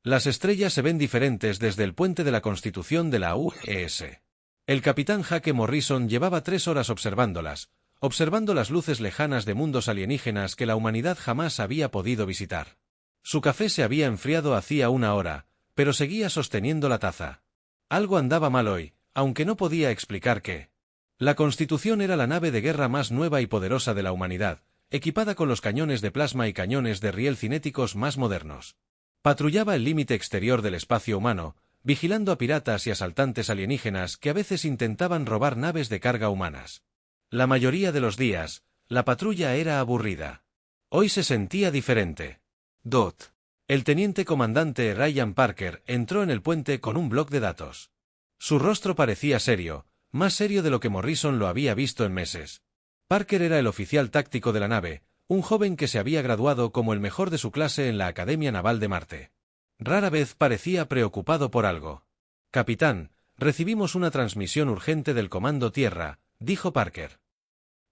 Las estrellas se ven diferentes desde el puente de la Constitución de la UES. El capitán Jake Morrison llevaba 3 horas observando las luces lejanas de mundos alienígenas que la humanidad jamás había podido visitar. Su café se había enfriado hacía 1 hora, pero seguía sosteniendo la taza. Algo andaba mal hoy, aunque no podía explicar qué. La Constitución era la nave de guerra más nueva y poderosa de la humanidad, equipada con los cañones de plasma y cañones de riel cinéticos más modernos. Patrullaba el límite exterior del espacio humano, vigilando a piratas y asaltantes alienígenas que a veces intentaban robar naves de carga humanas. La mayoría de los días, la patrulla era aburrida. Hoy se sentía diferente. El teniente comandante Ryan Parker entró en el puente con un bloc de datos. Su rostro parecía serio, más serio de lo que Morrison lo había visto en meses. Parker era el oficial táctico de la nave, un joven que se había graduado como el mejor de su clase en la Academia Naval de Marte. Rara vez parecía preocupado por algo. «Capitán, recibimos una transmisión urgente del Comando Tierra», dijo Parker.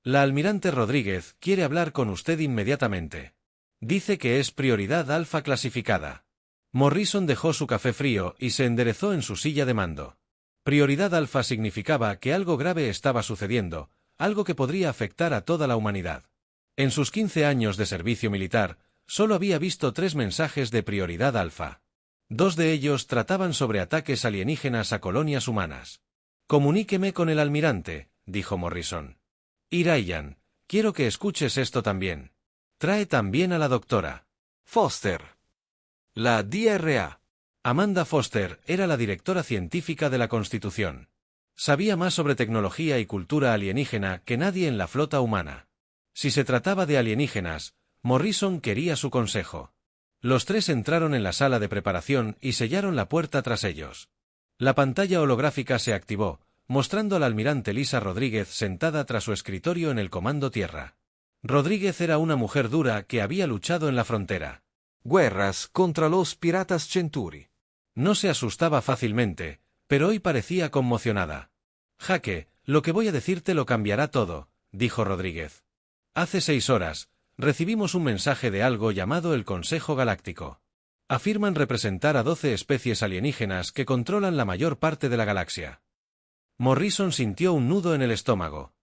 «La almirante Rodríguez quiere hablar con usted inmediatamente. Dice que es prioridad alfa clasificada». Morrison dejó su café frío y se enderezó en su silla de mando. Prioridad alfa significaba que algo grave estaba sucediendo, algo que podría afectar a toda la humanidad. En sus 15 años de servicio militar, solo había visto 3 mensajes de prioridad alfa. 2 de ellos trataban sobre ataques alienígenas a colonias humanas. «Comuníqueme con el almirante», dijo Morrison. «Y Ryan, quiero que escuches esto también. Trae también a la doctora Foster». La DRA. Amanda Foster era la directora científica de la Constitución. Sabía más sobre tecnología y cultura alienígena que nadie en la flota humana. Si se trataba de alienígenas, Morrison quería su consejo. Los 3 entraron en la sala de preparación y sellaron la puerta tras ellos. La pantalla holográfica se activó, mostrando a la almirante Lisa Rodríguez sentada tras su escritorio en el Comando Tierra. Rodríguez era una mujer dura que había luchado en la frontera. Guerras contra los piratas Centauri. No se asustaba fácilmente, pero hoy parecía conmocionada. «Jake, lo que voy a decirte lo cambiará todo», dijo Rodríguez. «Hace 6 horas, recibimos un mensaje de algo llamado el Consejo Galáctico. Afirman representar a 12 especies alienígenas que controlan la mayor parte de la galaxia». Morrison sintió un nudo en el estómago.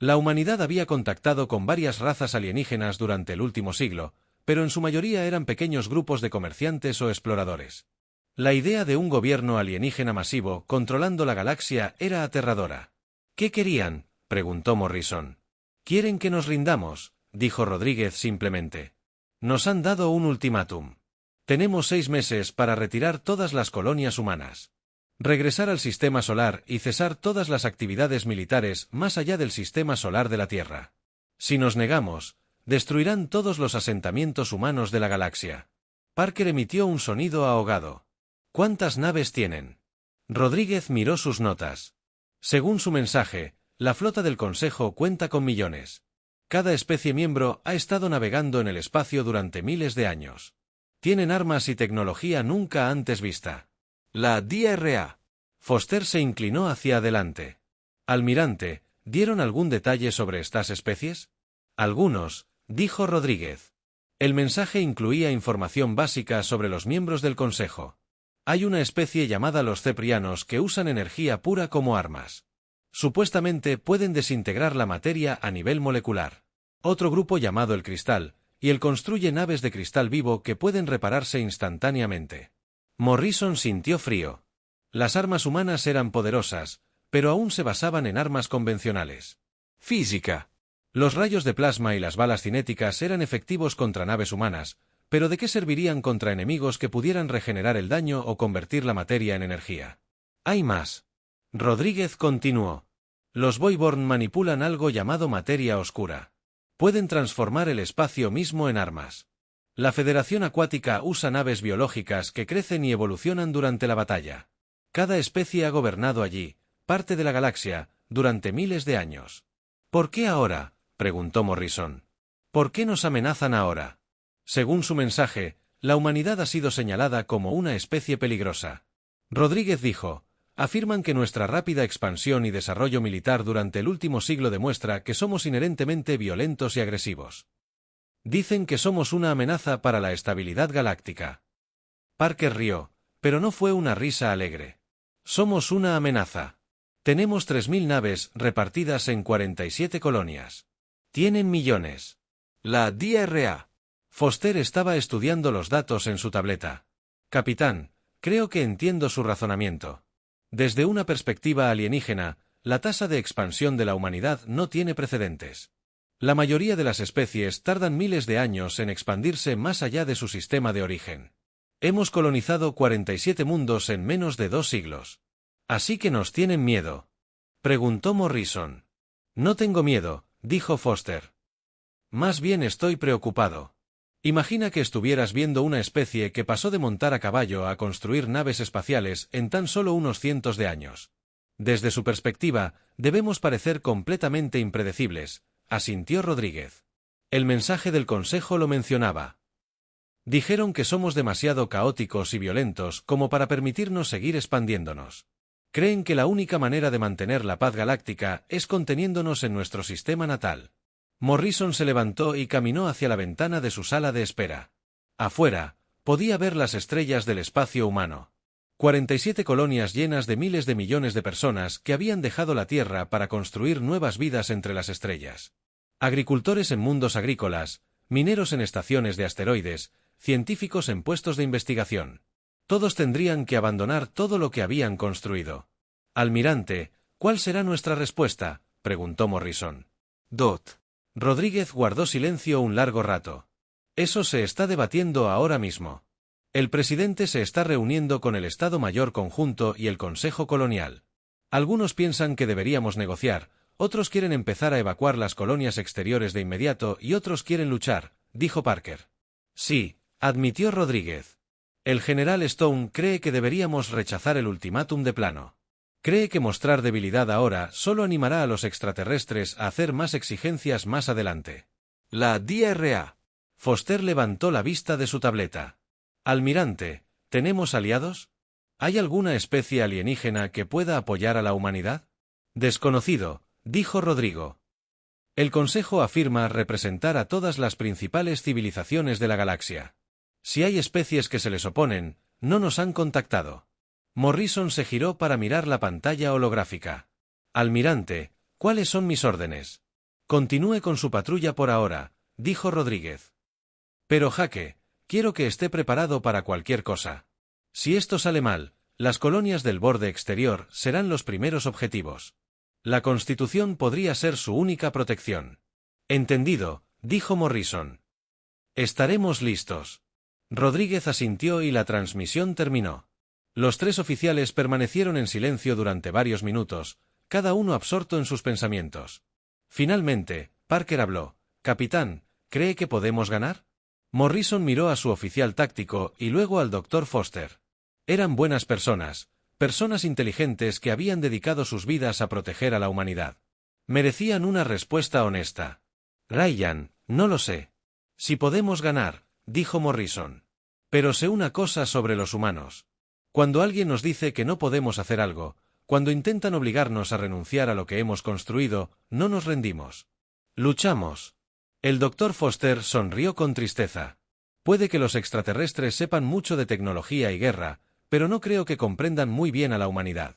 La humanidad había contactado con varias razas alienígenas durante el último siglo, pero en su mayoría eran pequeños grupos de comerciantes o exploradores. La idea de un gobierno alienígena masivo controlando la galaxia era aterradora. «¿Qué querían?», preguntó Morrison. «Quieren que nos rindamos», dijo Rodríguez simplemente. «Nos han dado un ultimátum. Tenemos 6 meses para retirar todas las colonias humanas, regresar al sistema solar y cesar todas las actividades militares más allá del sistema solar de la Tierra. Si nos negamos, destruirán todos los asentamientos humanos de la galaxia». Parker emitió un sonido ahogado. «¿Cuántas naves tienen?». Rodríguez miró sus notas. Según su mensaje, la flota del Consejo cuenta con millones. Cada especie miembro ha estado navegando en el espacio durante miles de años. Tienen armas y tecnología nunca antes vista. La DRA. Foster se inclinó hacia adelante. «Almirante, ¿dieron algún detalle sobre estas especies?». «Algunos», dijo Rodríguez. El mensaje incluía información básica sobre los miembros del Consejo. «Hay una especie llamada los ceprianos que usan energía pura como armas. Supuestamente pueden desintegrar la materia a nivel molecular. Otro grupo llamado el Cristal, y él construye naves de cristal vivo que pueden repararse instantáneamente». Morrison sintió frío. Las armas humanas eran poderosas, pero aún se basaban en armas convencionales. Física. Los rayos de plasma y las balas cinéticas eran efectivos contra naves humanas, pero ¿de qué servirían contra enemigos que pudieran regenerar el daño o convertir la materia en energía? «Hay más». Rodríguez continuó. «Los Voiborn manipulan algo llamado materia oscura. Pueden transformar el espacio mismo en armas. La Federación Acuática usa naves biológicas que crecen y evolucionan durante la batalla. Cada especie ha gobernado allí, parte de la galaxia, durante miles de años». «¿Por qué ahora?», preguntó Morrison. «¿Por qué nos amenazan ahora?». Según su mensaje, la humanidad ha sido señalada como una especie peligrosa. Rodríguez dijo: «Afirman que nuestra rápida expansión y desarrollo militar durante el último siglo demuestra que somos inherentemente violentos y agresivos. Dicen que somos una amenaza para la estabilidad galáctica». Parker rió, pero no fue una risa alegre. Somos una amenaza. Tenemos 3000 naves repartidas en 47 colonias. Tienen millones. La DRA. Foster estaba estudiando los datos en su tableta. Capitán, creo que entiendo su razonamiento. Desde una perspectiva alienígena, la tasa de expansión de la humanidad no tiene precedentes. La mayoría de las especies tardan miles de años en expandirse más allá de su sistema de origen. Hemos colonizado 47 mundos en menos de 2 siglos. ¿Así que nos tienen miedo?, preguntó Morrison. No tengo miedo, dijo Foster. Más bien estoy preocupado. Imagina que estuvieras viendo una especie que pasó de montar a caballo a construir naves espaciales en tan solo unos cientos de años. Desde su perspectiva, debemos parecer completamente impredecibles, asintió Rodríguez. El mensaje del Consejo lo mencionaba. Dijeron que somos demasiado caóticos y violentos como para permitirnos seguir expandiéndonos. Creen que la única manera de mantener la paz galáctica es conteniéndonos en nuestro sistema natal. Morrison se levantó y caminó hacia la ventana de su sala de espera. Afuera, podía ver las estrellas del espacio humano. 47 colonias llenas de miles de millones de personas que habían dejado la Tierra para construir nuevas vidas entre las estrellas. Agricultores en mundos agrícolas, mineros en estaciones de asteroides, científicos en puestos de investigación. Todos tendrían que abandonar todo lo que habían construido. Almirante, ¿cuál será nuestra respuesta?, preguntó Morrison. Rodríguez guardó silencio un largo rato. Eso se está debatiendo ahora mismo. El presidente se está reuniendo con el Estado Mayor Conjunto y el Consejo Colonial. Algunos piensan que deberíamos negociar, otros quieren empezar a evacuar las colonias exteriores de inmediato y otros quieren luchar, dijo Parker. Sí, admitió Rodríguez. El general Stone cree que deberíamos rechazar el ultimátum de plano. Cree que mostrar debilidad ahora solo animará a los extraterrestres a hacer más exigencias más adelante. La DRA. Foster levantó la vista de su tableta. Almirante, ¿tenemos aliados? ¿Hay alguna especie alienígena que pueda apoyar a la humanidad? Desconocido, dijo Rodrigo. El Consejo afirma representar a todas las principales civilizaciones de la galaxia. Si hay especies que se les oponen, no nos han contactado. Morrison se giró para mirar la pantalla holográfica. Almirante, ¿cuáles son mis órdenes? Continúe con su patrulla por ahora, dijo Rodríguez. Pero Jaque, quiero que esté preparado para cualquier cosa. Si esto sale mal, las colonias del borde exterior serán los primeros objetivos. La Constitución podría ser su única protección. Entendido, dijo Morrison. Estaremos listos. Rodríguez asintió y la transmisión terminó. Los 3 oficiales permanecieron en silencio durante varios minutos, cada uno absorto en sus pensamientos. Finalmente, Parker habló. Capitán, ¿cree que podemos ganar? Morrison miró a su oficial táctico y luego al Dr. Foster. Eran buenas personas, personas inteligentes que habían dedicado sus vidas a proteger a la humanidad. Merecían una respuesta honesta. Ryan, no lo sé. Si podemos ganar, dijo Morrison. Pero sé una cosa sobre los humanos. Cuando alguien nos dice que no podemos hacer algo, cuando intentan obligarnos a renunciar a lo que hemos construido, no nos rendimos. Luchamos. El Dr. Foster sonrió con tristeza. Puede que los extraterrestres sepan mucho de tecnología y guerra, pero no creo que comprendan muy bien a la humanidad.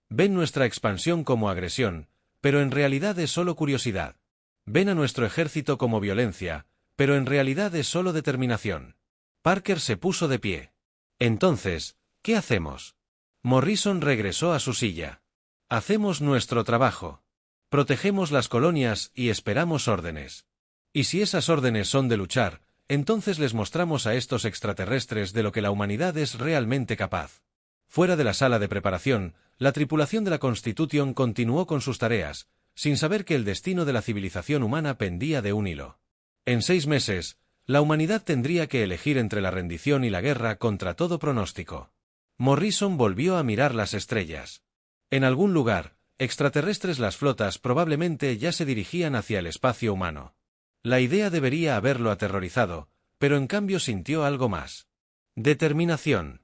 Ven nuestra expansión como agresión, pero en realidad es solo curiosidad. Ven a nuestro ejército como violencia, pero en realidad es solo determinación. Parker se puso de pie. Entonces, ¿qué hacemos? Morrison regresó a su silla. Hacemos nuestro trabajo. Protegemos las colonias y esperamos órdenes. Y si esas órdenes son de luchar, entonces les mostramos a estos extraterrestres de lo que la humanidad es realmente capaz. Fuera de la sala de preparación, la tripulación de la Constitution continuó con sus tareas, sin saber que el destino de la civilización humana pendía de un hilo. En 6 meses, la humanidad tendría que elegir entre la rendición y la guerra contra todo pronóstico. Morrison volvió a mirar las estrellas. En algún lugar, extraterrestres, las flotas probablemente ya se dirigían hacia el espacio humano. La idea debería haberlo aterrorizado, pero en cambio sintió algo más. Determinación.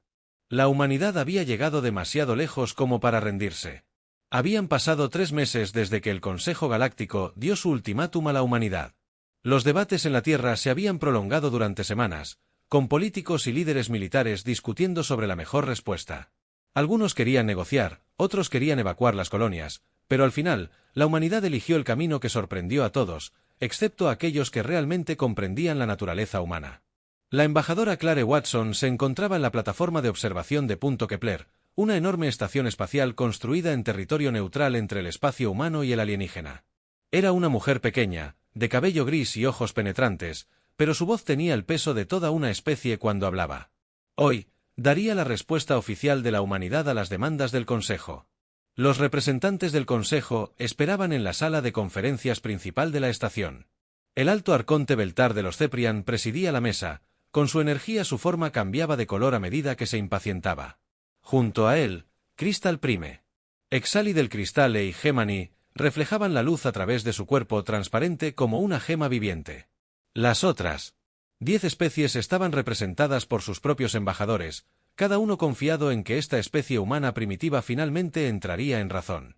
La humanidad había llegado demasiado lejos como para rendirse. Habían pasado 3 meses desde que el Consejo Galáctico dio su ultimátum a la humanidad. Los debates en la Tierra se habían prolongado durante semanas, con políticos y líderes militares discutiendo sobre la mejor respuesta. Algunos querían negociar, otros querían evacuar las colonias, pero al final, la humanidad eligió el camino que sorprendió a todos, excepto a aquellos que realmente comprendían la naturaleza humana. La embajadora Clare Watson se encontraba en la plataforma de observación de Punto Kepler, una enorme estación espacial construida en territorio neutral entre el espacio humano y el alienígena. Era una mujer pequeña, de cabello gris y ojos penetrantes, pero su voz tenía el peso de toda una especie cuando hablaba. Hoy, daría la respuesta oficial de la humanidad a las demandas del Consejo. Los representantes del Consejo esperaban en la sala de conferencias principal de la estación. El alto arconte Beltar de los Ceprian presidía la mesa, con su energía su forma cambiaba de color a medida que se impacientaba. Junto a él, Crystal Prime. Exali del Cristale y Gemini reflejaban la luz a través de su cuerpo transparente como una gema viviente. Las otras 10 especies estaban representadas por sus propios embajadores, cada uno confiado en que esta especie humana primitiva finalmente entraría en razón.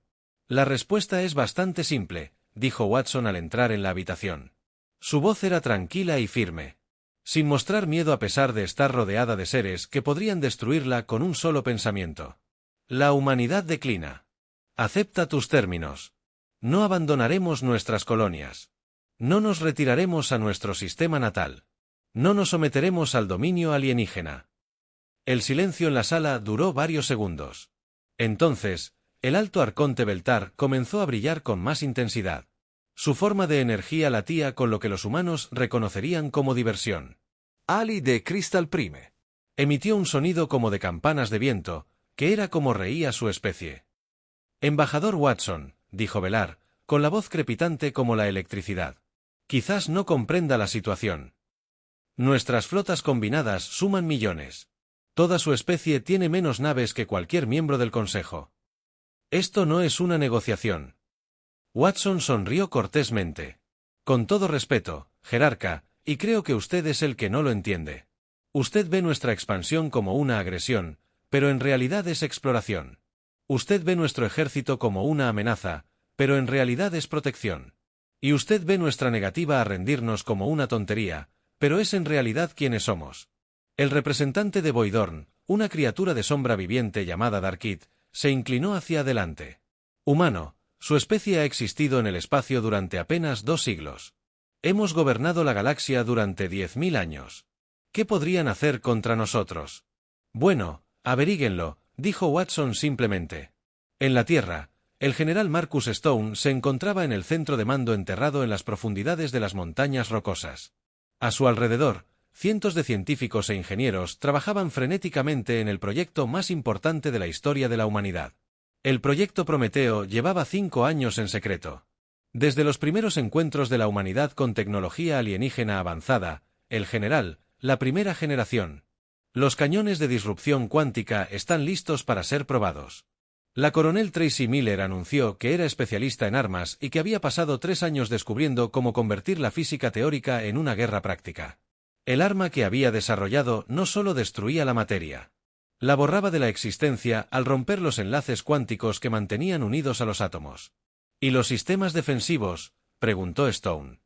La respuesta es bastante simple, dijo Watson al entrar en la habitación. Su voz era tranquila y firme, sin mostrar miedo a pesar de estar rodeada de seres que podrían destruirla con un solo pensamiento. La humanidad declina. Acepta tus términos. No abandonaremos nuestras colonias. No nos retiraremos a nuestro sistema natal. No nos someteremos al dominio alienígena. El silencio en la sala duró varios segundos. Entonces, el alto arconte Beltar comenzó a brillar con más intensidad. Su forma de energía latía con lo que los humanos reconocerían como diversión. Ali de Crystal Prime. Emitió un sonido como de campanas de viento, que era como reía su especie. Embajador Watson, dijo Velar, con la voz crepitante como la electricidad. Quizás no comprenda la situación. Nuestras flotas combinadas suman millones. Toda su especie tiene menos naves que cualquier miembro del Consejo. Esto no es una negociación. Watson sonrió cortésmente. Con todo respeto, jerarca, y creo que usted es el que no lo entiende. Usted ve nuestra expansión como una agresión, pero en realidad es exploración. Usted ve nuestro ejército como una amenaza, pero en realidad es protección. Y usted ve nuestra negativa a rendirnos como una tontería, pero es en realidad quienes somos. El representante de Voidorn, una criatura de sombra viviente llamada Darkit, se inclinó hacia adelante. Humano, su especie ha existido en el espacio durante apenas 2 siglos. Hemos gobernado la galaxia durante 10.000 años. ¿Qué podrían hacer contra nosotros? Bueno, averíguenlo, dijo Watson simplemente. En la Tierra, el general Marcus Stone se encontraba en el centro de mando enterrado en las profundidades de las montañas rocosas. A su alrededor, cientos de científicos e ingenieros trabajaban frenéticamente en el proyecto más importante de la historia de la humanidad. El proyecto Prometeo llevaba 5 años en secreto. Desde los primeros encuentros de la humanidad con tecnología alienígena avanzada, el general, la primera generación. Los cañones de disrupción cuántica están listos para ser probados. La coronel Tracy Miller anunció que era especialista en armas y que había pasado 3 años descubriendo cómo convertir la física teórica en una guerra práctica. El arma que había desarrollado no solo destruía la materia. La borraba de la existencia al romper los enlaces cuánticos que mantenían unidos a los átomos. ¿Y los sistemas defensivos?, preguntó Stone.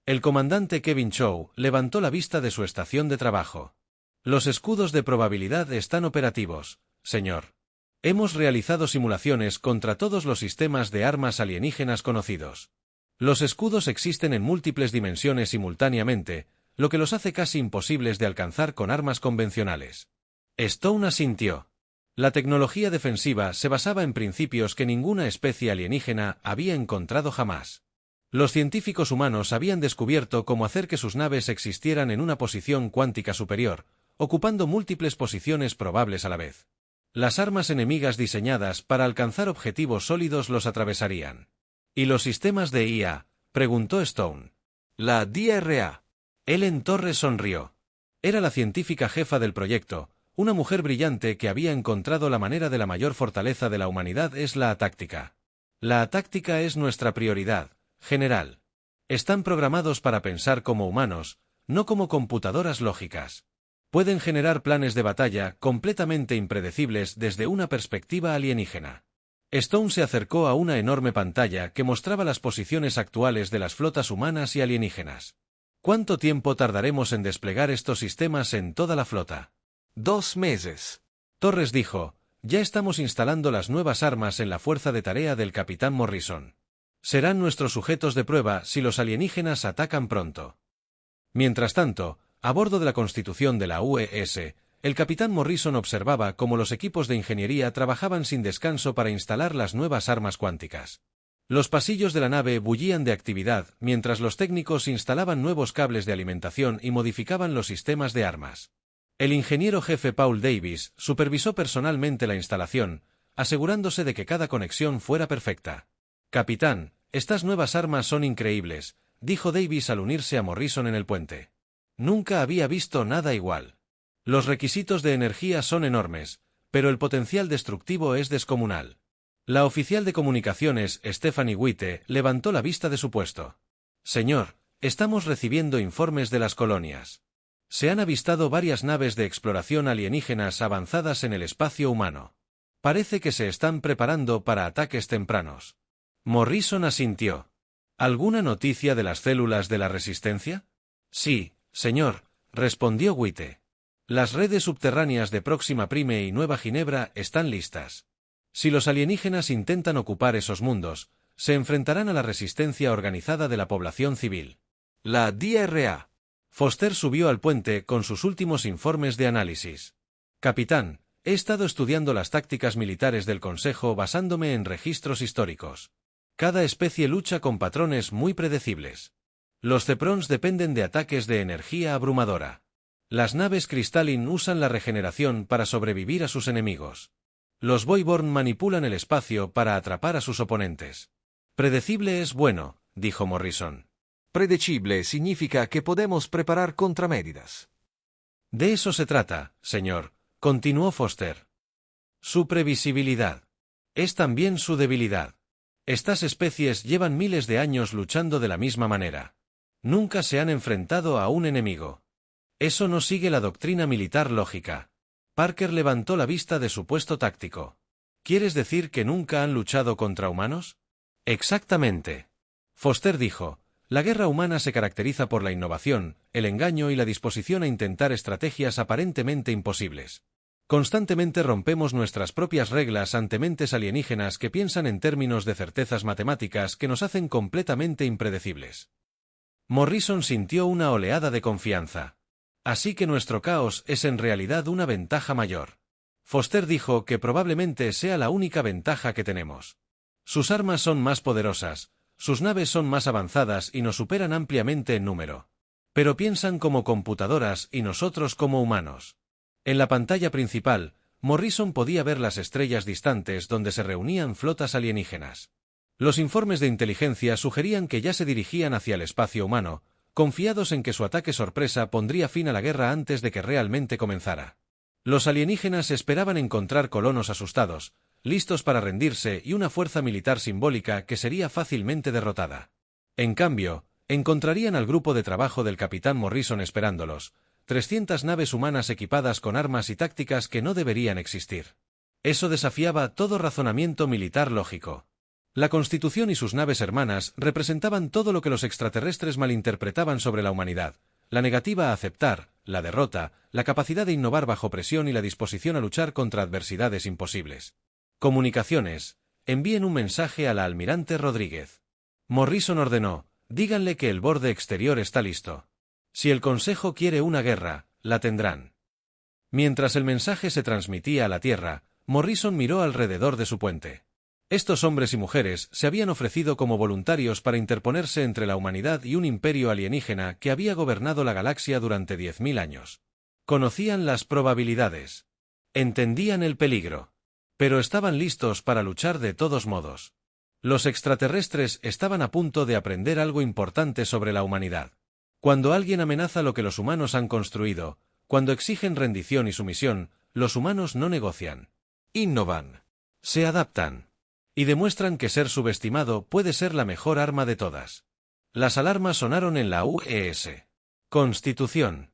El comandante Kevin Chow levantó la vista de su estación de trabajo. Los escudos de probabilidad están operativos, señor. Hemos realizado simulaciones contra todos los sistemas de armas alienígenas conocidos. Los escudos existen en múltiples dimensiones simultáneamente, lo que los hace casi imposibles de alcanzar con armas convencionales. Stone asintió. La tecnología defensiva se basaba en principios que ninguna especie alienígena había encontrado jamás. Los científicos humanos habían descubierto cómo hacer que sus naves existieran en una posición cuántica superior, ocupando múltiples posiciones probables a la vez. Las armas enemigas diseñadas para alcanzar objetivos sólidos los atravesarían. ¿Y los sistemas de IA?, preguntó Stone. La DRA. Ellen Torres sonrió. Era la científica jefa del proyecto, una mujer brillante que había encontrado la manera de la mayor fortaleza de la humanidad es la atáctica. La atáctica es nuestra prioridad, general. Están programados para pensar como humanos, no como computadoras lógicas. Pueden generar planes de batalla completamente impredecibles desde una perspectiva alienígena. Stone se acercó a una enorme pantalla que mostraba las posiciones actuales de las flotas humanas y alienígenas. ¿Cuánto tiempo tardaremos en desplegar estos sistemas en toda la flota? 2 meses. Torres dijo, ya estamos instalando las nuevas armas en la fuerza de tarea del capitán Morrison. Serán nuestros sujetos de prueba si los alienígenas atacan pronto. Mientras tanto, a bordo de la Constitución de la UES, el capitán Morrison observaba cómo los equipos de ingeniería trabajaban sin descanso para instalar las nuevas armas cuánticas. Los pasillos de la nave bullían de actividad mientras los técnicos instalaban nuevos cables de alimentación y modificaban los sistemas de armas. El ingeniero jefe Paul Davis supervisó personalmente la instalación, asegurándose de que cada conexión fuera perfecta. «Capitán, estas nuevas armas son increíbles», dijo Davis al unirse a Morrison en el puente. «Nunca había visto nada igual. Los requisitos de energía son enormes, pero el potencial destructivo es descomunal». La oficial de comunicaciones, Stephanie Witte, levantó la vista de su puesto. «Señor, estamos recibiendo informes de las colonias. Se han avistado varias naves de exploración alienígenas avanzadas en el espacio humano. Parece que se están preparando para ataques tempranos». Morrison asintió. «¿Alguna noticia de las células de la resistencia?» «Sí, señor», respondió Witte. «Las redes subterráneas de Próxima Prime y Nueva Ginebra están listas. Si los alienígenas intentan ocupar esos mundos, se enfrentarán a la resistencia organizada de la población civil». La DRA. Foster subió al puente con sus últimos informes de análisis. «Capitán, he estado estudiando las tácticas militares del Consejo basándome en registros históricos. Cada especie lucha con patrones muy predecibles. Los Zeprons dependen de ataques de energía abrumadora. Las naves Crystalline usan la regeneración para sobrevivir a sus enemigos. Los Voiborn manipulan el espacio para atrapar a sus oponentes». «Predecible es bueno», dijo Morrison. Predecible significa que podemos preparar contramedidas. «De eso se trata, señor», continuó Foster. «Su previsibilidad es también su debilidad. Estas especies llevan miles de años luchando de la misma manera. Nunca se han enfrentado a un enemigo. Eso no sigue la doctrina militar lógica». Parker levantó la vista de su puesto táctico. «¿Quieres decir que nunca han luchado contra humanos?» «Exactamente». Foster dijo, «La guerra humana se caracteriza por la innovación, el engaño y la disposición a intentar estrategias aparentemente imposibles. Constantemente rompemos nuestras propias reglas ante mentes alienígenas que piensan en términos de certezas matemáticas que nos hacen completamente impredecibles». Morrison sintió una oleada de confianza. «Así que nuestro caos es en realidad una ventaja mayor». Foster dijo que probablemente sea la única ventaja que tenemos. «Sus armas son más poderosas, sus naves son más avanzadas y nos superan ampliamente en número. Pero piensan como computadoras y nosotros como humanos». En la pantalla principal, Morrison podía ver las estrellas distantes donde se reunían flotas alienígenas. Los informes de inteligencia sugerían que ya se dirigían hacia el espacio humano, confiados en que su ataque sorpresa pondría fin a la guerra antes de que realmente comenzara. Los alienígenas esperaban encontrar colonos asustados, listos para rendirse y una fuerza militar simbólica que sería fácilmente derrotada. En cambio, encontrarían al grupo de trabajo del capitán Morrison esperándolos, 300 naves humanas equipadas con armas y tácticas que no deberían existir. Eso desafiaba todo razonamiento militar lógico. La Constitución y sus naves hermanas representaban todo lo que los extraterrestres malinterpretaban sobre la humanidad: la negativa a aceptar, la derrota, la capacidad de innovar bajo presión y la disposición a luchar contra adversidades imposibles. «Comunicaciones, envíen un mensaje a la almirante Rodríguez». Morrison ordenó, «Díganle que el borde exterior está listo. Si el Consejo quiere una guerra, la tendrán». Mientras el mensaje se transmitía a la Tierra, Morrison miró alrededor de su puente. Estos hombres y mujeres se habían ofrecido como voluntarios para interponerse entre la humanidad y un imperio alienígena que había gobernado la galaxia durante 10.000 años. Conocían las probabilidades. Entendían el peligro. Pero estaban listos para luchar de todos modos. Los extraterrestres estaban a punto de aprender algo importante sobre la humanidad. Cuando alguien amenaza lo que los humanos han construido, cuando exigen rendición y sumisión, los humanos no negocian. Innovan. Se adaptan. Y demuestran que ser subestimado puede ser la mejor arma de todas. Las alarmas sonaron en la UES. «Constitución»,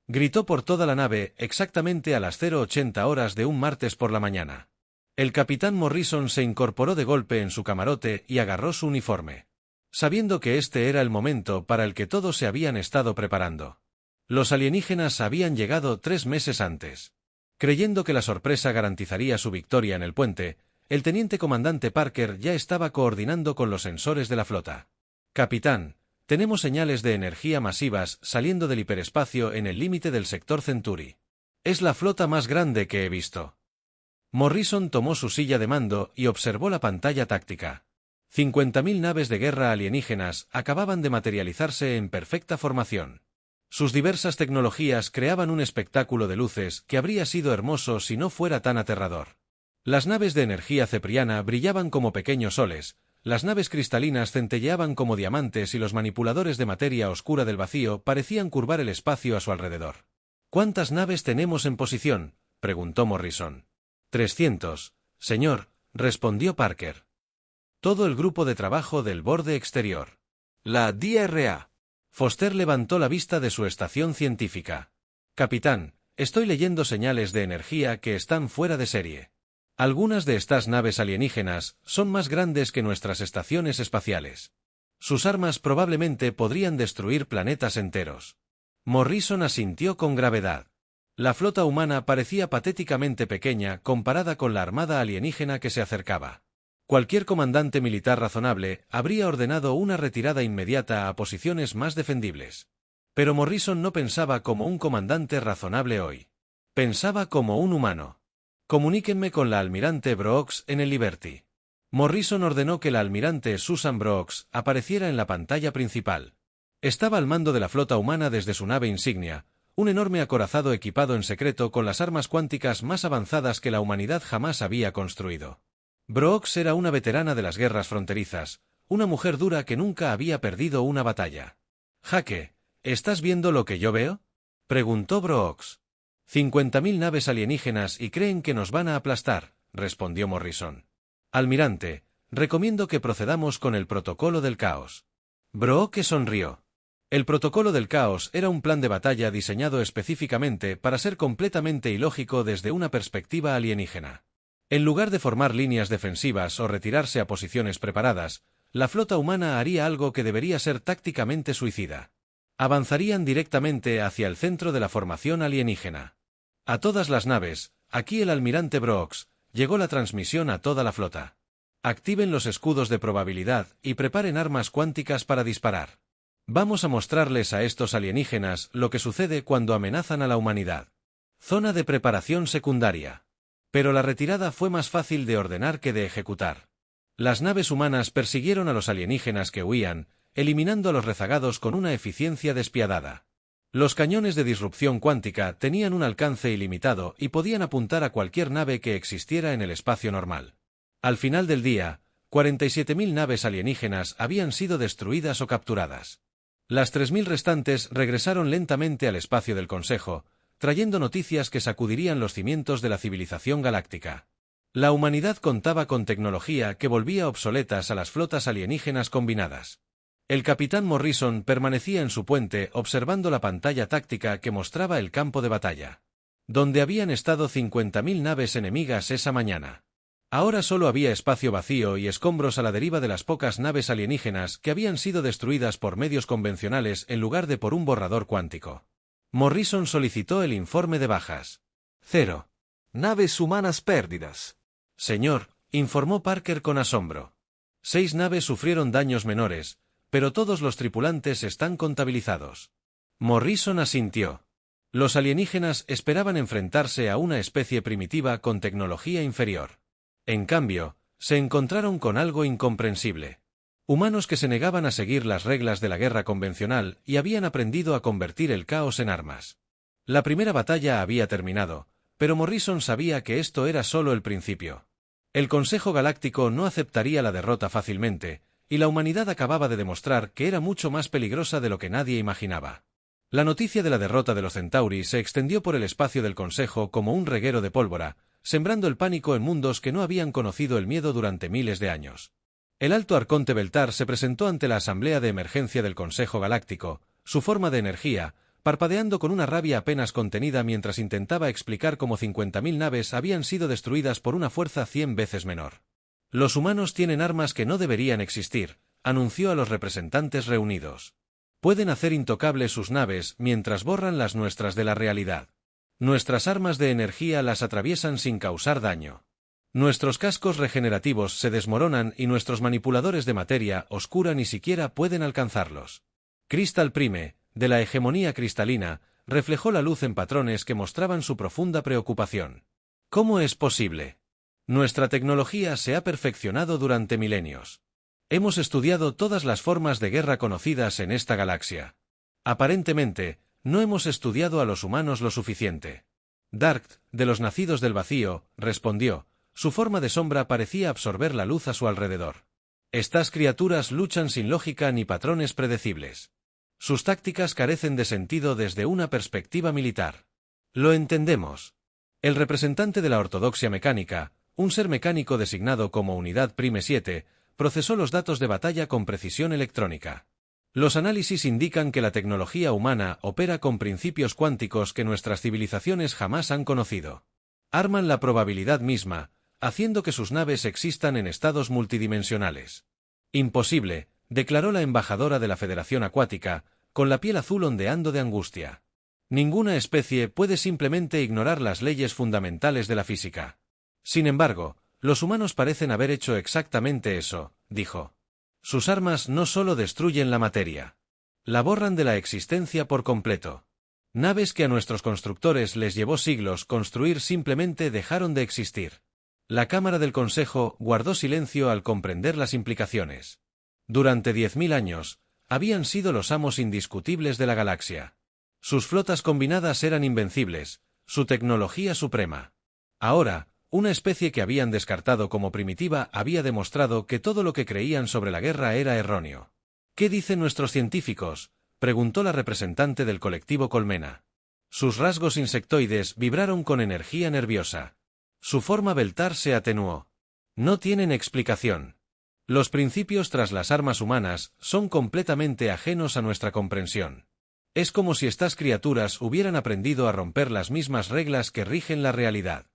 gritó por toda la nave exactamente a las 0:80 horas de un martes por la mañana. El capitán Morrison se incorporó de golpe en su camarote y agarró su uniforme. sabiendo que este era el momento para el que todos se habían estado preparando. Los alienígenas habían llegado 3 meses antes. Creyendo que la sorpresa garantizaría su victoria en el puente, el teniente comandante Parker ya estaba coordinando con los sensores de la flota. «Capitán, tenemos señales de energía masivas saliendo del hiperespacio en el límite del sector Centuri. Es la flota más grande que he visto». Morrison tomó su silla de mando y observó la pantalla táctica. 50.000 naves de guerra alienígenas acababan de materializarse en perfecta formación. Sus diversas tecnologías creaban un espectáculo de luces que habría sido hermoso si no fuera tan aterrador. Las naves de energía cepriana brillaban como pequeños soles, las naves cristalinas centelleaban como diamantes y los manipuladores de materia oscura del vacío parecían curvar el espacio a su alrededor. «¿Cuántas naves tenemos en posición?», preguntó Morrison. 300, señor, respondió Parker. Todo el grupo de trabajo del borde exterior. La DRA. Foster levantó la vista de su estación científica. «Capitán, estoy leyendo señales de energía que están fuera de serie. Algunas de estas naves alienígenas son más grandes que nuestras estaciones espaciales. Sus armas probablemente podrían destruir planetas enteros». Morrison asintió con gravedad. La flota humana parecía patéticamente pequeña comparada con la armada alienígena que se acercaba. Cualquier comandante militar razonable habría ordenado una retirada inmediata a posiciones más defendibles. Pero Morrison no pensaba como un comandante razonable hoy. Pensaba como un humano. «Comuníquenme con la almirante Brooks en el Liberty». Morrison ordenó que la almirante Susan Brooks apareciera en la pantalla principal. Estaba al mando de la flota humana desde su nave insignia, un enorme acorazado equipado en secreto con las armas cuánticas más avanzadas que la humanidad jamás había construido. Brooks era una veterana de las guerras fronterizas, una mujer dura que nunca había perdido una batalla. «Jaque, ¿estás viendo lo que yo veo?», preguntó Brooks. 50.000 naves alienígenas y creen que nos van a aplastar, respondió Morrison. «Almirante, recomiendo que procedamos con el protocolo del caos». Brooks sonrió. El protocolo del caos era un plan de batalla diseñado específicamente para ser completamente ilógico desde una perspectiva alienígena. En lugar de formar líneas defensivas o retirarse a posiciones preparadas, la flota humana haría algo que debería ser tácticamente suicida. Avanzarían directamente hacia el centro de la formación alienígena. «A todas las naves, aquí el almirante Brooks», llegó la transmisión a toda la flota. «Activen los escudos de probabilidad y preparen armas cuánticas para disparar. Vamos a mostrarles a estos alienígenas lo que sucede cuando amenazan a la humanidad». Zona de preparación secundaria. Pero la retirada fue más fácil de ordenar que de ejecutar. Las naves humanas persiguieron a los alienígenas que huían, eliminando a los rezagados con una eficiencia despiadada. Los cañones de disrupción cuántica tenían un alcance ilimitado y podían apuntar a cualquier nave que existiera en el espacio normal. Al final del día, 47.000 naves alienígenas habían sido destruidas o capturadas. Las 3.000 restantes regresaron lentamente al espacio del Consejo, trayendo noticias que sacudirían los cimientos de la civilización galáctica. La humanidad contaba con tecnología que volvía obsoletas a las flotas alienígenas combinadas. El capitán Morrison permanecía en su puente observando la pantalla táctica que mostraba el campo de batalla. Donde habían estado 50.000 naves enemigas esa mañana. Ahora solo había espacio vacío y escombros a la deriva de las pocas naves alienígenas que habían sido destruidas por medios convencionales en lugar de por un borrador cuántico. Morrison solicitó el informe de bajas. 0. Naves humanas perdidas. Señor, informó Parker con asombro. 6 naves sufrieron daños menores, pero todos los tripulantes están contabilizados. Morrison asintió. Los alienígenas esperaban enfrentarse a una especie primitiva con tecnología inferior. En cambio, se encontraron con algo incomprensible. Humanos que se negaban a seguir las reglas de la guerra convencional y habían aprendido a convertir el caos en armas. La primera batalla había terminado, pero Morrison sabía que esto era solo el principio. El Consejo Galáctico no aceptaría la derrota fácilmente, y la humanidad acababa de demostrar que era mucho más peligrosa de lo que nadie imaginaba. La noticia de la derrota de los Centauri se extendió por el espacio del Consejo como un reguero de pólvora, sembrando el pánico en mundos que no habían conocido el miedo durante miles de años. El alto arconte Beltar se presentó ante la Asamblea de Emergencia del Consejo Galáctico, su forma de energía, parpadeando con una rabia apenas contenida mientras intentaba explicar cómo 50.000 naves habían sido destruidas por una fuerza 100 veces menor. Los humanos tienen armas que no deberían existir, anunció a los representantes reunidos. Pueden hacer intocables sus naves mientras borran las nuestras de la realidad. Nuestras armas de energía las atraviesan sin causar daño. Nuestros cascos regenerativos se desmoronan y nuestros manipuladores de materia oscura ni siquiera pueden alcanzarlos. Crystal Prime, de la hegemonía cristalina, reflejó la luz en patrones que mostraban su profunda preocupación. ¿Cómo es posible? Nuestra tecnología se ha perfeccionado durante milenios. Hemos estudiado todas las formas de guerra conocidas en esta galaxia. Aparentemente, no hemos estudiado a los humanos lo suficiente. Dark, de los nacidos del vacío, respondió. Su forma de sombra parecía absorber la luz a su alrededor. Estas criaturas luchan sin lógica ni patrones predecibles. Sus tácticas carecen de sentido desde una perspectiva militar. Lo entendemos. El representante de la ortodoxia mecánica, un ser mecánico designado como Unidad Prime 7, procesó los datos de batalla con precisión electrónica. Los análisis indican que la tecnología humana opera con principios cuánticos que nuestras civilizaciones jamás han conocido. Arman la probabilidad misma, haciendo que sus naves existan en estados multidimensionales. Imposible, declaró la embajadora de la Federación Acuática, con la piel azul ondeando de angustia. Ninguna especie puede simplemente ignorar las leyes fundamentales de la física. Sin embargo, los humanos parecen haber hecho exactamente eso, dijo. Sus armas no solo destruyen la materia. La borran de la existencia por completo. Naves que a nuestros constructores les llevó siglos construir simplemente dejaron de existir. La Cámara del Consejo guardó silencio al comprender las implicaciones. Durante 10.000 años, habían sido los amos indiscutibles de la galaxia. Sus flotas combinadas eran invencibles, su tecnología suprema. Ahora, una especie que habían descartado como primitiva había demostrado que todo lo que creían sobre la guerra era erróneo. ¿Qué dicen nuestros científicos?, preguntó la representante del colectivo Colmena. Sus rasgos insectoides vibraron con energía nerviosa. Su forma Beltar se atenuó. No tienen explicación. Los principios tras las armas humanas son completamente ajenos a nuestra comprensión. Es como si estas criaturas hubieran aprendido a romper las mismas reglas que rigen la realidad.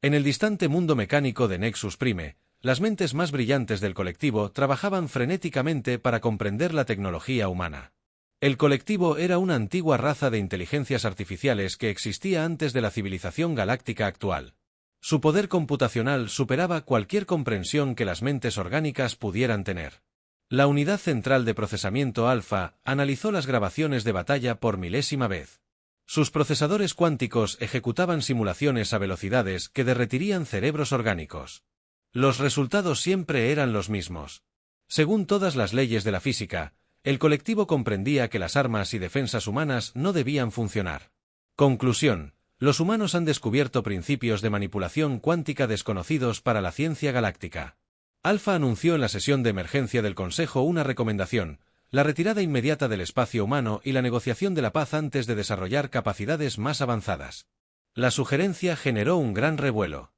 En el distante mundo mecánico de Nexus Prime, las mentes más brillantes del colectivo trabajaban frenéticamente para comprender la tecnología humana. El colectivo era una antigua raza de inteligencias artificiales que existía antes de la civilización galáctica actual. Su poder computacional superaba cualquier comprensión que las mentes orgánicas pudieran tener. La unidad central de procesamiento Alpha analizó las grabaciones de batalla por milésima vez. Sus procesadores cuánticos ejecutaban simulaciones a velocidades que derretirían cerebros orgánicos. Los resultados siempre eran los mismos. Según todas las leyes de la física, el colectivo comprendía que las armas y defensas humanas no debían funcionar. Conclusión: los humanos han descubierto principios de manipulación cuántica desconocidos para la ciencia galáctica. Alpha anunció en la sesión de emergencia del Consejo una recomendación: la retirada inmediata del espacio humano y la negociación de la paz antes de desarrollar capacidades más avanzadas. La sugerencia generó un gran revuelo.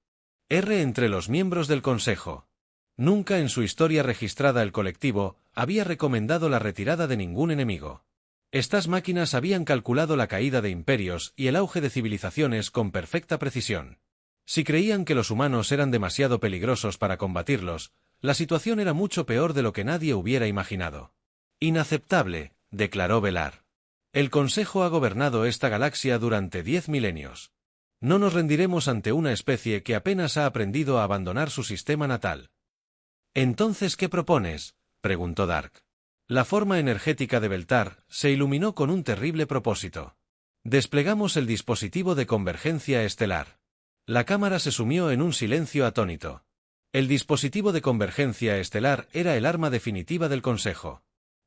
Entre los miembros del Consejo. Nunca en su historia registrada el colectivo había recomendado la retirada de ningún enemigo. Estas máquinas habían calculado la caída de imperios y el auge de civilizaciones con perfecta precisión. Si creían que los humanos eran demasiado peligrosos para combatirlos, la situación era mucho peor de lo que nadie hubiera imaginado. Inaceptable, declaró Velar. El Consejo ha gobernado esta galaxia durante 10 milenios. No nos rendiremos ante una especie que apenas ha aprendido a abandonar su sistema natal. ¿Entonces qué propones?, preguntó Dark. La forma energética de Beltar se iluminó con un terrible propósito. Desplegamos el dispositivo de convergencia estelar. La cámara se sumió en un silencio atónito. El dispositivo de convergencia estelar era el arma definitiva del Consejo.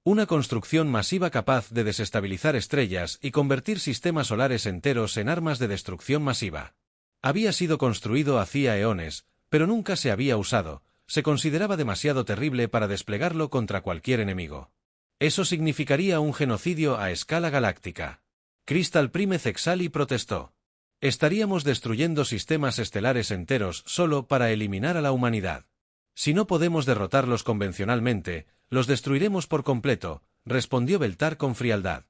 Una construcción masiva capaz de desestabilizar estrellas y convertir sistemas solares enteros en armas de destrucción masiva. Había sido construido hacía eones, pero nunca se había usado. Se consideraba demasiado terrible para desplegarlo contra cualquier enemigo. Eso significaría un genocidio a escala galáctica. Crystal Prime Cexali protestó. Estaríamos destruyendo sistemas estelares enteros solo para eliminar a la humanidad. Si no podemos derrotarlos convencionalmente, los destruiremos por completo, respondió Beltar con frialdad.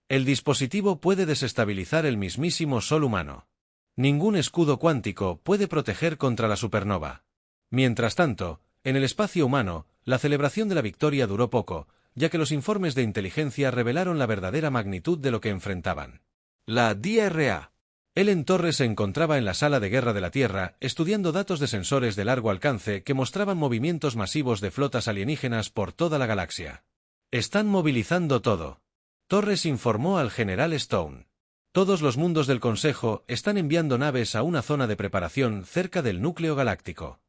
El dispositivo puede desestabilizar el mismísimo Sol humano. Ningún escudo cuántico puede proteger contra la supernova. Mientras tanto, En el espacio humano, la celebración de la victoria duró poco, ya que los informes de inteligencia revelaron la verdadera magnitud de lo que enfrentaban. La DRA. Ellen Torres se encontraba en la sala de guerra de la Tierra, estudiando datos de sensores de largo alcance que mostraban movimientos masivos de flotas alienígenas por toda la galaxia. «Están movilizando todo», Torres informó al general Stone. «Todos los mundos del Consejo están enviando naves a una zona de preparación cerca del núcleo galáctico.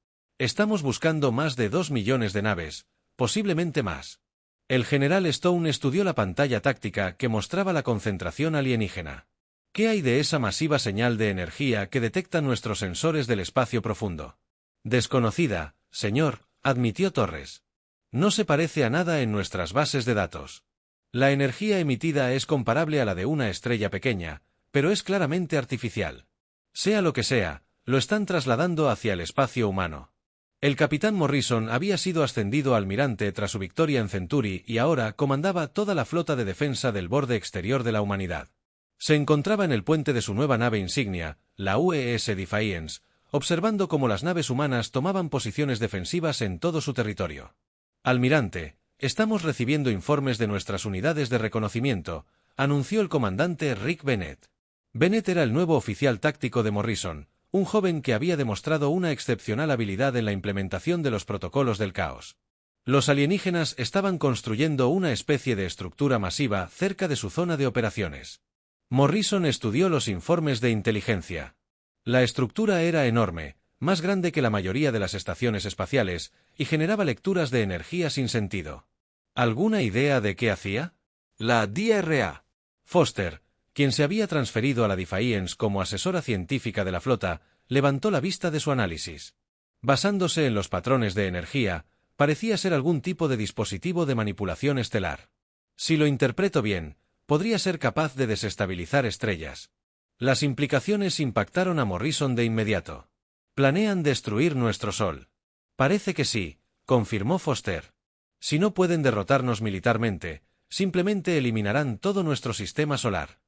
Estamos buscando más de 2 millones de naves, posiblemente más». El general Stone estudió la pantalla táctica que mostraba la concentración alienígena. «¿Qué hay de esa masiva señal de energía que detectan nuestros sensores del espacio profundo?» «Desconocida, señor», admitió Torres. «No se parece a nada en nuestras bases de datos. La energía emitida es comparable a la de una estrella pequeña, pero es claramente artificial. Sea lo que sea, lo están trasladando hacia el espacio humano». El capitán Morrison había sido ascendido a almirante tras su victoria en Centauri y ahora comandaba toda la flota de defensa del borde exterior de la humanidad. Se encontraba en el puente de su nueva nave insignia, la UES Defiance, observando cómo las naves humanas tomaban posiciones defensivas en todo su territorio. «Almirante, estamos recibiendo informes de nuestras unidades de reconocimiento», anunció el comandante Rick Bennett. Bennett era el nuevo oficial táctico de Morrison, un joven que había demostrado una excepcional habilidad en la implementación de los protocolos del caos. Los alienígenas estaban construyendo una especie de estructura masiva cerca de su zona de operaciones. Morrison estudió los informes de inteligencia. La estructura era enorme, más grande que la mayoría de las estaciones espaciales, y generaba lecturas de energía sin sentido. ¿Alguna idea de qué hacía? La DRA. Foster, quien se había transferido a la Defiance como asesora científica de la flota, levantó la vista de su análisis. Basándose en los patrones de energía, parecía ser algún tipo de dispositivo de manipulación estelar. Si lo interpreto bien, podría ser capaz de desestabilizar estrellas. Las implicaciones impactaron a Morrison de inmediato. «¿Planean destruir nuestro Sol?» «Parece que sí», confirmó Foster. «Si no pueden derrotarnos militarmente, simplemente eliminarán todo nuestro sistema solar».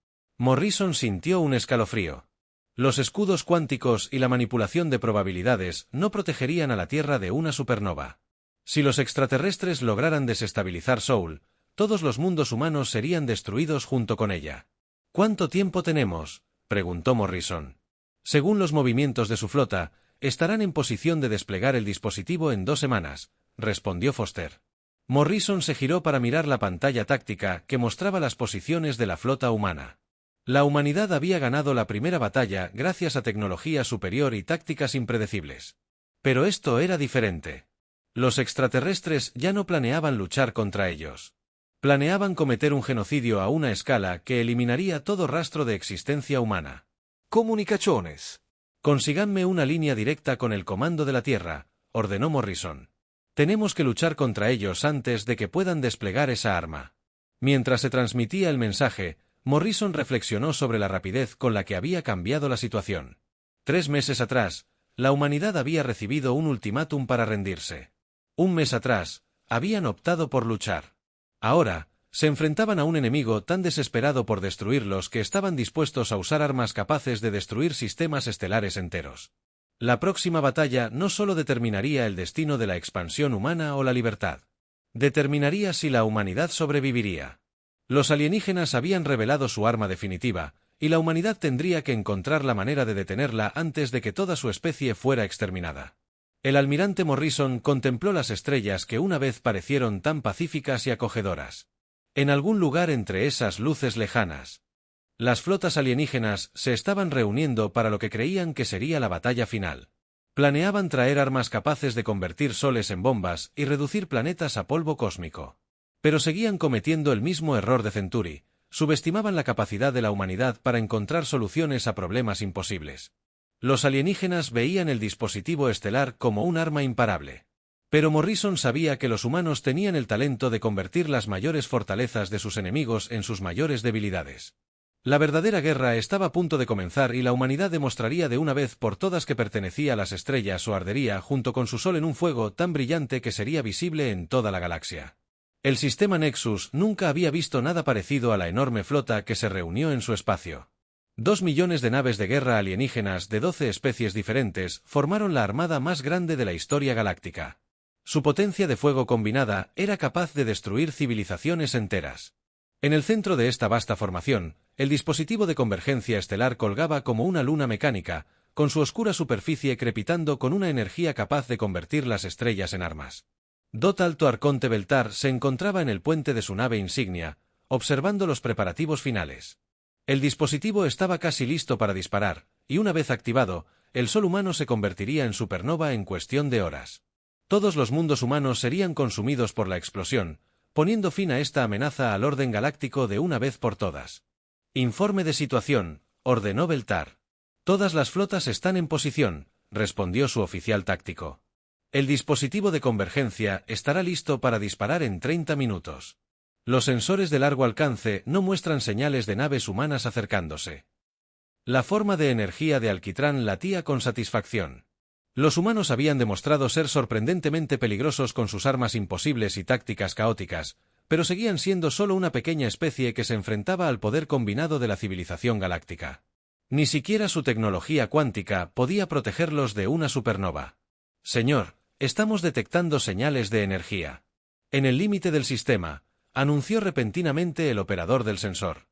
Morrison sintió un escalofrío. Los escudos cuánticos y la manipulación de probabilidades no protegerían a la Tierra de una supernova. Si los extraterrestres lograran desestabilizar Sol, todos los mundos humanos serían destruidos junto con ella. «¿Cuánto tiempo tenemos?», preguntó Morrison. «Según los movimientos de su flota, estarán en posición de desplegar el dispositivo en 2 semanas», respondió Foster. Morrison se giró para mirar la pantalla táctica que mostraba las posiciones de la flota humana. La humanidad había ganado la primera batalla gracias a tecnología superior y tácticas impredecibles. Pero esto era diferente. Los extraterrestres ya no planeaban luchar contra ellos. Planeaban cometer un genocidio a una escala que eliminaría todo rastro de existencia humana. Comunicaciones. «Consíganme una línea directa con el comando de la Tierra», ordenó Morrison. «Tenemos que luchar contra ellos antes de que puedan desplegar esa arma». Mientras se transmitía el mensaje, Morrison reflexionó sobre la rapidez con la que había cambiado la situación. 3 meses atrás, la humanidad había recibido un ultimátum para rendirse. 1 mes atrás, habían optado por luchar. Ahora, se enfrentaban a un enemigo tan desesperado por destruirlos que estaban dispuestos a usar armas capaces de destruir sistemas estelares enteros. La próxima batalla no solo determinaría el destino de la expansión humana o la libertad. Determinaría si la humanidad sobreviviría. Los alienígenas habían revelado su arma definitiva, y la humanidad tendría que encontrar la manera de detenerla antes de que toda su especie fuera exterminada. El almirante Morrison contempló las estrellas que una vez parecieron tan pacíficas y acogedoras. En algún lugar entre esas luces lejanas, las flotas alienígenas se estaban reuniendo para lo que creían que sería la batalla final. Planeaban traer armas capaces de convertir soles en bombas y reducir planetas a polvo cósmico. Pero seguían cometiendo el mismo error de Centauri, subestimaban la capacidad de la humanidad para encontrar soluciones a problemas imposibles. Los alienígenas veían el dispositivo estelar como un arma imparable. Pero Morrison sabía que los humanos tenían el talento de convertir las mayores fortalezas de sus enemigos en sus mayores debilidades. La verdadera guerra estaba a punto de comenzar y la humanidad demostraría de una vez por todas que pertenecía a las estrellas o ardería junto con su sol en un fuego tan brillante que sería visible en toda la galaxia. El sistema Nexus nunca había visto nada parecido a la enorme flota que se reunió en su espacio. 2 millones de naves de guerra alienígenas de 12 especies diferentes formaron la armada más grande de la historia galáctica. Su potencia de fuego combinada era capaz de destruir civilizaciones enteras. En el centro de esta vasta formación, el dispositivo de convergencia estelar colgaba como una luna mecánica, con su oscura superficie crepitando con una energía capaz de convertir las estrellas en armas. Dot Alto Arconte Beltar se encontraba en el puente de su nave insignia, observando los preparativos finales. El dispositivo estaba casi listo para disparar, y una vez activado, el Sol humano se convertiría en supernova en cuestión de horas. Todos los mundos humanos serían consumidos por la explosión, poniendo fin a esta amenaza al orden galáctico de una vez por todas. Informe de situación, ordenó Beltar. Todas las flotas están en posición, respondió su oficial táctico. El dispositivo de convergencia estará listo para disparar en 30 minutos. Los sensores de largo alcance no muestran señales de naves humanas acercándose. La forma de energía de alquitrán latía con satisfacción. Los humanos habían demostrado ser sorprendentemente peligrosos con sus armas imposibles y tácticas caóticas, pero seguían siendo solo una pequeña especie que se enfrentaba al poder combinado de la civilización galáctica. Ni siquiera su tecnología cuántica podía protegerlos de una supernova. Señor, estamos detectando señales de energía. En el límite del sistema, anunció repentinamente el operador del sensor.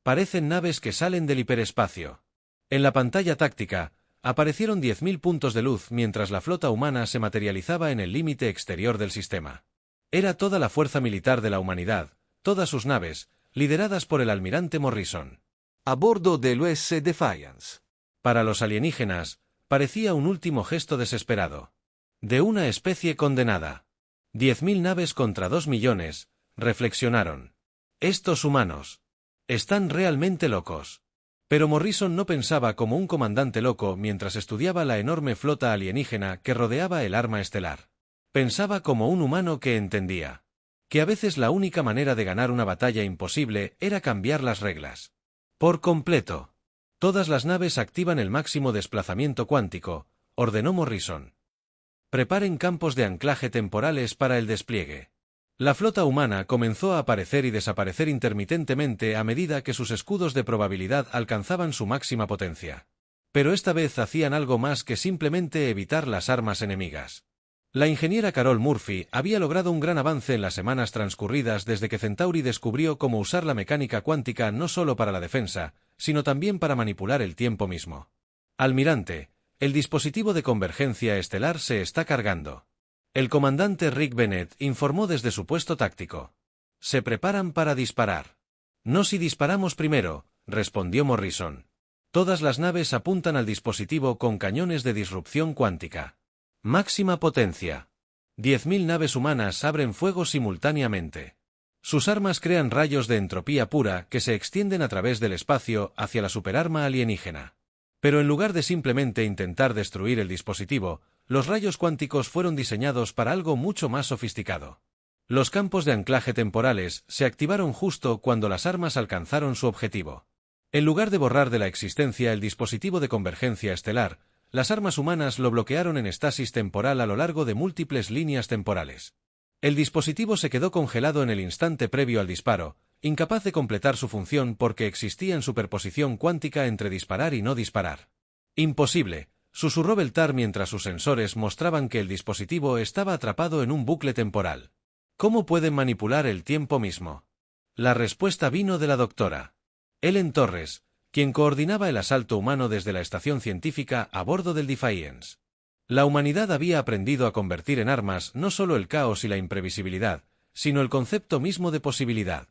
Parecen naves que salen del hiperespacio. En la pantalla táctica, aparecieron 10.000 puntos de luz mientras la flota humana se materializaba en el límite exterior del sistema. Era toda la fuerza militar de la humanidad, todas sus naves, lideradas por el almirante Morrison. A bordo del USS Defiance. Para los alienígenas, parecía un último gesto desesperado. De una especie condenada. 10.000 naves contra 2 millones, reflexionaron. Estos humanos están realmente locos. Pero Morrison no pensaba como un comandante loco mientras estudiaba la enorme flota alienígena que rodeaba el arma estelar. Pensaba como un humano que entendía que a veces la única manera de ganar una batalla imposible era cambiar las reglas. Por completo. Todas las naves activan el máximo desplazamiento cuántico, ordenó Morrison. Preparen campos de anclaje temporales para el despliegue. La flota humana comenzó a aparecer y desaparecer intermitentemente a medida que sus escudos de probabilidad alcanzaban su máxima potencia. Pero esta vez hacían algo más que simplemente evitar las armas enemigas. La ingeniera Carol Murphy había logrado un gran avance en las semanas transcurridas desde que Centauri descubrió cómo usar la mecánica cuántica no solo para la defensa, sino también para manipular el tiempo mismo. Almirante, el dispositivo de convergencia estelar se está cargando. El comandante Rick Bennett informó desde su puesto táctico. Se preparan para disparar. No si disparamos primero, respondió Morrison. Todas las naves apuntan al dispositivo con cañones de disrupción cuántica. Máxima potencia. 10.000 naves humanas abren fuego simultáneamente. Sus armas crean rayos de entropía pura que se extienden a través del espacio hacia la superarma alienígena. Pero en lugar de simplemente intentar destruir el dispositivo, los rayos cuánticos fueron diseñados para algo mucho más sofisticado. Los campos de anclaje temporales se activaron justo cuando las armas alcanzaron su objetivo. En lugar de borrar de la existencia el dispositivo de convergencia estelar, las armas humanas lo bloquearon en estasis temporal a lo largo de múltiples líneas temporales. El dispositivo se quedó congelado en el instante previo al disparo, incapaz de completar su función porque existía en superposición cuántica entre disparar y no disparar. Imposible, susurró Beltar mientras sus sensores mostraban que el dispositivo estaba atrapado en un bucle temporal. ¿Cómo pueden manipular el tiempo mismo? La respuesta vino de la doctora Ellen Torres, quien coordinaba el asalto humano desde la estación científica a bordo del Defiance. La humanidad había aprendido a convertir en armas no solo el caos y la imprevisibilidad, sino el concepto mismo de posibilidad.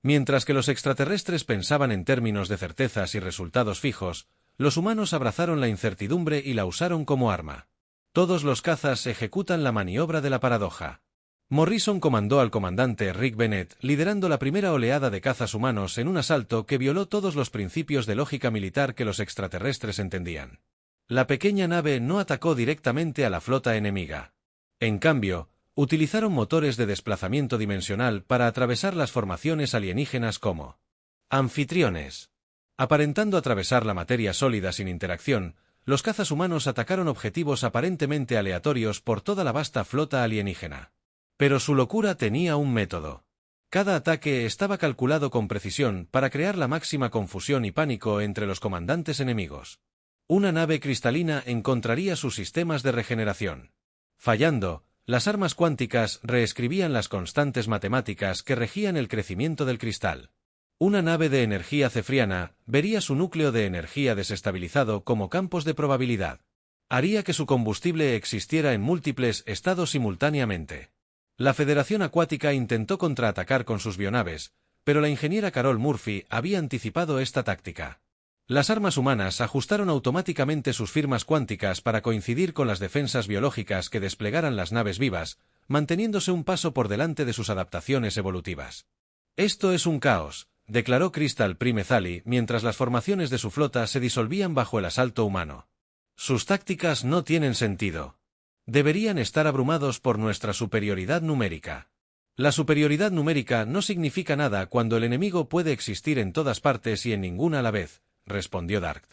Mientras que los extraterrestres pensaban en términos de certezas y resultados fijos, los humanos abrazaron la incertidumbre y la usaron como arma. Todos los cazas ejecutan la maniobra de la paradoja. Morrison comandó al comandante Rick Bennett liderando la primera oleada de cazas humanos en un asalto que violó todos los principios de lógica militar que los extraterrestres entendían. La pequeña nave no atacó directamente a la flota enemiga. En cambio, utilizaron motores de desplazamiento dimensional para atravesar las formaciones alienígenas como anfitriones. Aparentando atravesar la materia sólida sin interacción, los cazas humanos atacaron objetivos aparentemente aleatorios por toda la vasta flota alienígena. Pero su locura tenía un método. Cada ataque estaba calculado con precisión para crear la máxima confusión y pánico entre los comandantes enemigos. Una nave cristalina encontraría sus sistemas de regeneración. Fallando, Las armas cuánticas reescribían las constantes matemáticas que regían el crecimiento del cristal. Una nave de energía cefriana vería su núcleo de energía desestabilizado como campos de probabilidad. Haría que su combustible existiera en múltiples estados simultáneamente. La Federación Acuática intentó contraatacar con sus bionaves, pero la ingeniera Carol Murphy había anticipado esta táctica. Las armas humanas ajustaron automáticamente sus firmas cuánticas para coincidir con las defensas biológicas que desplegaran las naves vivas, manteniéndose un paso por delante de sus adaptaciones evolutivas. «Esto es un caos», declaró Crystal Primezali mientras las formaciones de su flota se disolvían bajo el asalto humano. «Sus tácticas no tienen sentido. Deberían estar abrumados por nuestra superioridad numérica». La superioridad numérica no significa nada cuando el enemigo puede existir en todas partes y en ninguna a la vez, respondió Dark.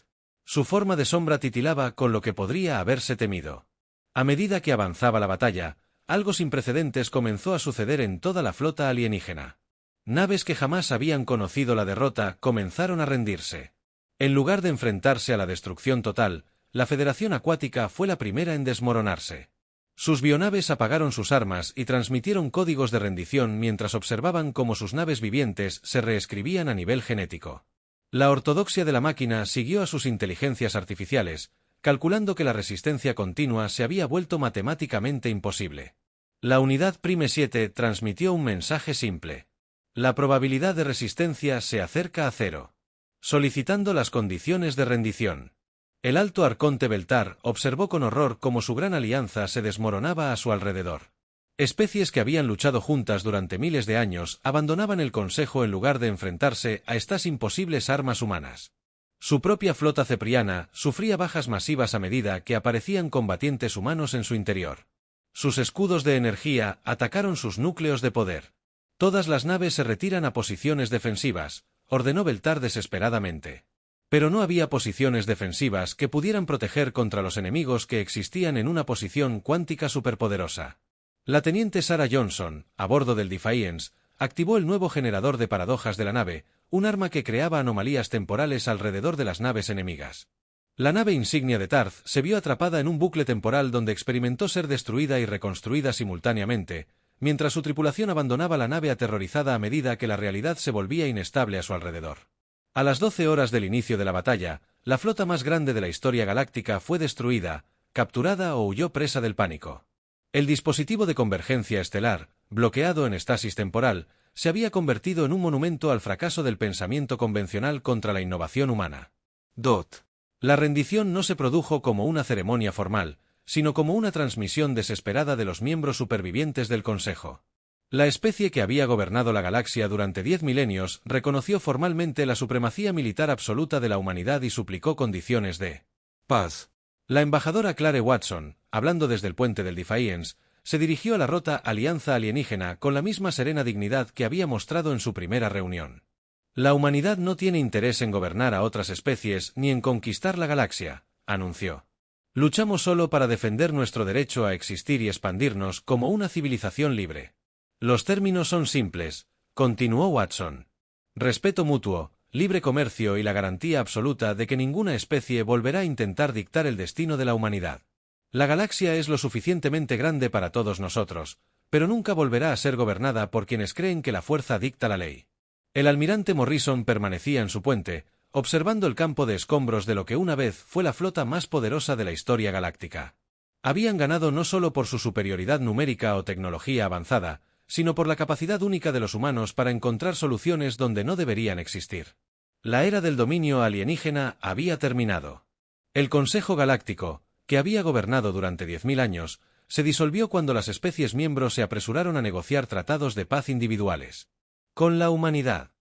Su forma de sombra titilaba con lo que podría haberse temido. A medida que avanzaba la batalla, algo sin precedentes comenzó a suceder en toda la flota alienígena. Naves que jamás habían conocido la derrota comenzaron a rendirse. En lugar de enfrentarse a la destrucción total, la Federación Acuática fue la primera en desmoronarse. Sus bionaves apagaron sus armas y transmitieron códigos de rendición mientras observaban cómo sus naves vivientes se reescribían a nivel genético. La ortodoxia de la máquina siguió a sus inteligencias artificiales, calculando que la resistencia continua se había vuelto matemáticamente imposible. La unidad Prime 7 transmitió un mensaje simple. La probabilidad de resistencia se acerca a cero. Solicitando las condiciones de rendición. El alto arconte Beltar observó con horror cómo su gran alianza se desmoronaba a su alrededor. Especies que habían luchado juntas durante miles de años abandonaban el Consejo en lugar de enfrentarse a estas imposibles armas humanas. Su propia flota cepriana sufría bajas masivas a medida que aparecían combatientes humanos en su interior. Sus escudos de energía atacaron sus núcleos de poder. Todas las naves se retiran a posiciones defensivas, ordenó Beltar desesperadamente. Pero no había posiciones defensivas que pudieran proteger contra los enemigos que existían en una posición cuántica superpoderosa. La teniente Sarah Johnson, a bordo del Defiance, activó el nuevo generador de paradojas de la nave, un arma que creaba anomalías temporales alrededor de las naves enemigas. La nave insignia de Tarth se vio atrapada en un bucle temporal donde experimentó ser destruida y reconstruida simultáneamente, mientras su tripulación abandonaba la nave aterrorizada a medida que la realidad se volvía inestable a su alrededor. A las 12 horas del inicio de la batalla, la flota más grande de la historia galáctica fue destruida, capturada o huyó presa del pánico. El dispositivo de convergencia estelar, bloqueado en estasis temporal, se había convertido en un monumento al fracaso del pensamiento convencional contra la innovación humana. La rendición no se produjo como una ceremonia formal, sino como una transmisión desesperada de los miembros supervivientes del Consejo. La especie que había gobernado la galaxia durante 10 milenios reconoció formalmente la supremacía militar absoluta de la humanidad y suplicó condiciones de paz. La embajadora Clare Watson, hablando desde el puente del Defiance, se dirigió a la rota Alianza Alienígena con la misma serena dignidad que había mostrado en su primera reunión. La humanidad no tiene interés en gobernar a otras especies ni en conquistar la galaxia, anunció. Luchamos solo para defender nuestro derecho a existir y expandirnos como una civilización libre. Los términos son simples, continuó Watson. Respeto mutuo, libre comercio y la garantía absoluta de que ninguna especie volverá a intentar dictar el destino de la humanidad. La galaxia es lo suficientemente grande para todos nosotros, pero nunca volverá a ser gobernada por quienes creen que la fuerza dicta la ley. El almirante Morrison permanecía en su puente, observando el campo de escombros de lo que una vez fue la flota más poderosa de la historia galáctica. Habían ganado no solo por su superioridad numérica o tecnología avanzada, sino por la capacidad única de los humanos para encontrar soluciones donde no deberían existir. La era del dominio alienígena había terminado. El Consejo Galáctico, que había gobernado durante 10.000 años, se disolvió cuando las especies miembros se apresuraron a negociar tratados de paz individuales. Con la humanidad.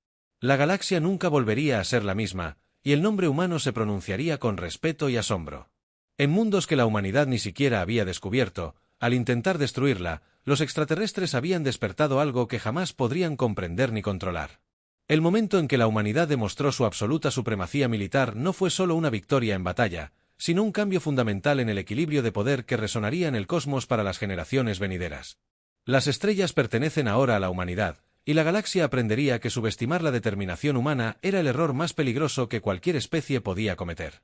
La galaxia nunca volvería a ser la misma, y el nombre humano se pronunciaría con respeto y asombro. En mundos que la humanidad ni siquiera había descubierto, al intentar destruirla, los extraterrestres habían despertado algo que jamás podrían comprender ni controlar. El momento en que la humanidad demostró su absoluta supremacía militar no fue solo una victoria en batalla, sino un cambio fundamental en el equilibrio de poder que resonaría en el cosmos para las generaciones venideras. Las estrellas pertenecen ahora a la humanidad, y la galaxia aprendería que subestimar la determinación humana era el error más peligroso que cualquier especie podía cometer.